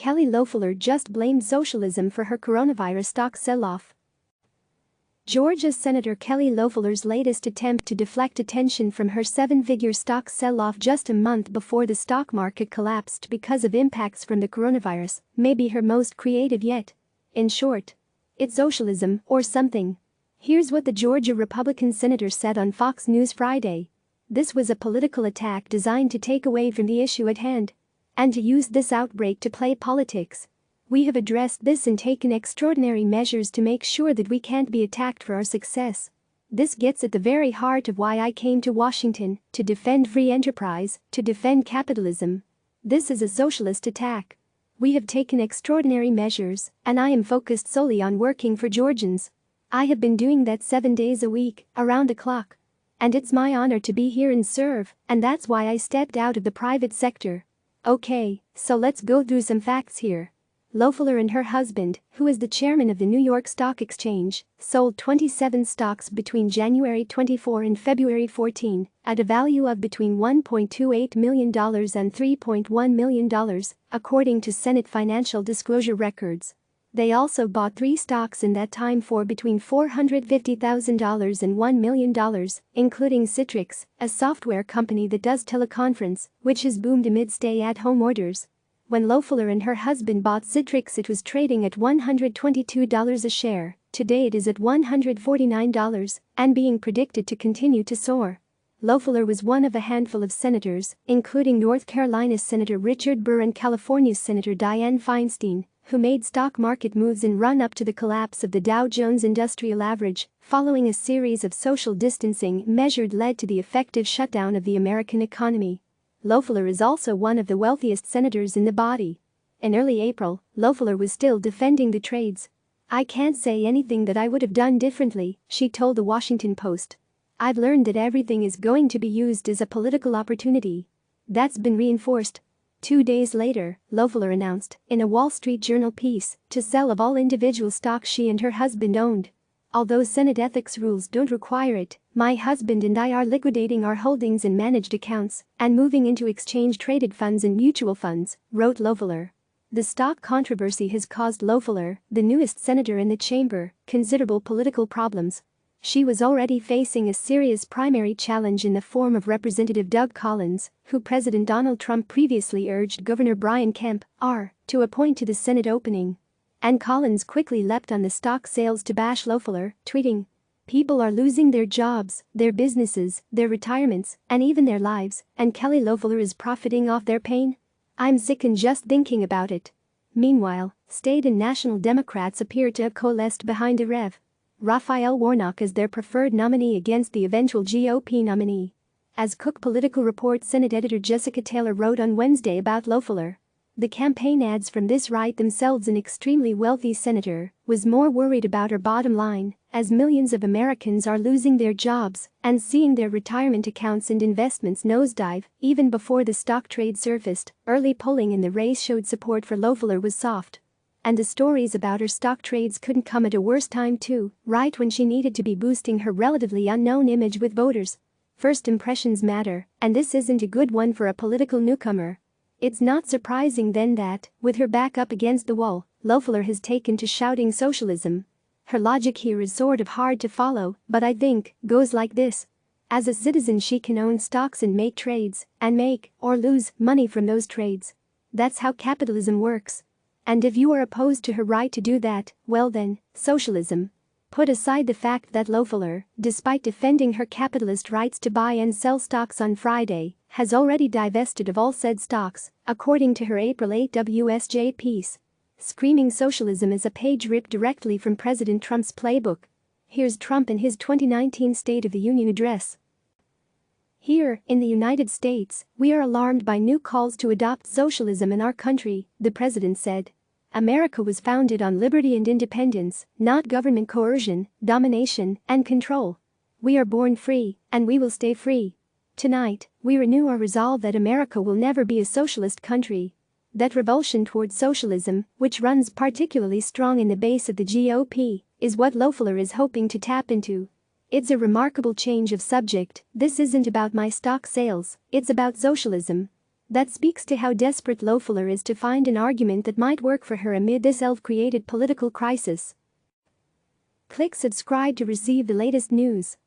Kelly Loeffler just blamed socialism for her coronavirus stock sell-off. Georgia Senator Kelly Loeffler's latest attempt to deflect attention from her seven-figure stock sell-off just a month before the stock market collapsed because of impacts from the coronavirus may be her most creative yet. In short, it's socialism or something. Here's what the Georgia Republican senator said on Fox News Friday. This was a political attack designed to take away from the issue at hand and to use this outbreak to play politics. We have addressed this and taken extraordinary measures to make sure that we can't be attacked for our success. This gets at the very heart of why I came to Washington, to defend free enterprise, to defend capitalism. This is a socialist attack. We have taken extraordinary measures, and I am focused solely on working for Georgians. I have been doing that 7 days a week, around the clock. And it's my honor to be here and serve, and that's why I stepped out of the private sector. Okay, so let's go through some facts here. Loeffler and her husband, who is the chairman of the New York Stock Exchange, sold 27 stocks between January 24 and February 14 at a value of between $1.28 million and $3.1 million, according to Senate financial disclosure records. They also bought 3 stocks in that time for between $450,000 and $1 million, including Citrix, a software company that does teleconference, which has boomed amid stay-at-home orders. When Loeffler and her husband bought Citrix, it was trading at $122 a share. Today it is at $149 and being predicted to continue to soar. Loeffler was one of a handful of senators, including North Carolina's Senator Richard Burr and California's Senator Dianne Feinstein, who made stock market moves in run-up to the collapse of the Dow Jones Industrial Average, following a series of social distancing measures led to the effective shutdown of the American economy. Loeffler is also one of the wealthiest senators in the body. In early April, Loeffler was still defending the trades. "I can't say anything that I would have done differently," she told the Washington Post. "I've learned that everything is going to be used as a political opportunity. That's been reinforced." 2 days later, Loeffler announced, in a Wall Street Journal piece, to sell of all individual stocks she and her husband owned. "Although Senate ethics rules don't require it, my husband and I are liquidating our holdings in managed accounts and moving into exchange-traded funds and mutual funds," wrote Loeffler. The stock controversy has caused Loeffler, the newest senator in the chamber, considerable political problems. She was already facing a serious primary challenge in the form of Representative Doug Collins, who President Donald Trump previously urged Governor Brian Kemp, R., to appoint to the Senate opening. And Collins quickly leapt on the stock sales to bash Loeffler, tweeting, "People are losing their jobs, their businesses, their retirements, and even their lives, and Kelly Loeffler is profiting off their pain? I'm sickened just thinking about it." Meanwhile, state and national Democrats appear to have coalesced behind the Rev. Raphael Warnock as their preferred nominee against the eventual GOP nominee. As Cook Political Report Senate editor Jessica Taylor wrote on Wednesday about Loeffler, the campaign ads from this right themselves an extremely wealthy senator was more worried about her bottom line, as millions of Americans are losing their jobs and seeing their retirement accounts and investments nosedive. Even before the stock trade surfaced, early polling in the race showed support for Loeffler was soft. And the stories about her stock trades couldn't come at a worse time too, right when she needed to be boosting her relatively unknown image with voters. First impressions matter, and this isn't a good one for a political newcomer. It's not surprising then that, with her back up against the wall, Loeffler has taken to shouting socialism. Her logic here is sort of hard to follow, but I think goes like this. As a citizen, she can own stocks and make trades, and make, or lose, money from those trades. That's how capitalism works. And if you are opposed to her right to do that, well then, socialism. Put aside the fact that Loeffler, despite defending her capitalist rights to buy and sell stocks on Friday, has already divested of all said stocks, according to her April 8 WSJ piece. Screaming socialism is a page ripped directly from President Trump's playbook. Here's Trump in his 2019 State of the Union address. "Here, in the United States, we are alarmed by new calls to adopt socialism in our country," the president said. "America was founded on liberty and independence, not government coercion, domination, and control. We are born free, and we will stay free. Tonight, we renew our resolve that America will never be a socialist country. That revulsion towards socialism, which runs particularly strong in the base of the GOP, is what Loeffler is hoping to tap into. It's a remarkable change of subject. This isn't about my stock sales, it's about socialism. That speaks to how desperate Loeffler is to find an argument that might work for her amid this self-created political crisis. Click subscribe to receive the latest news.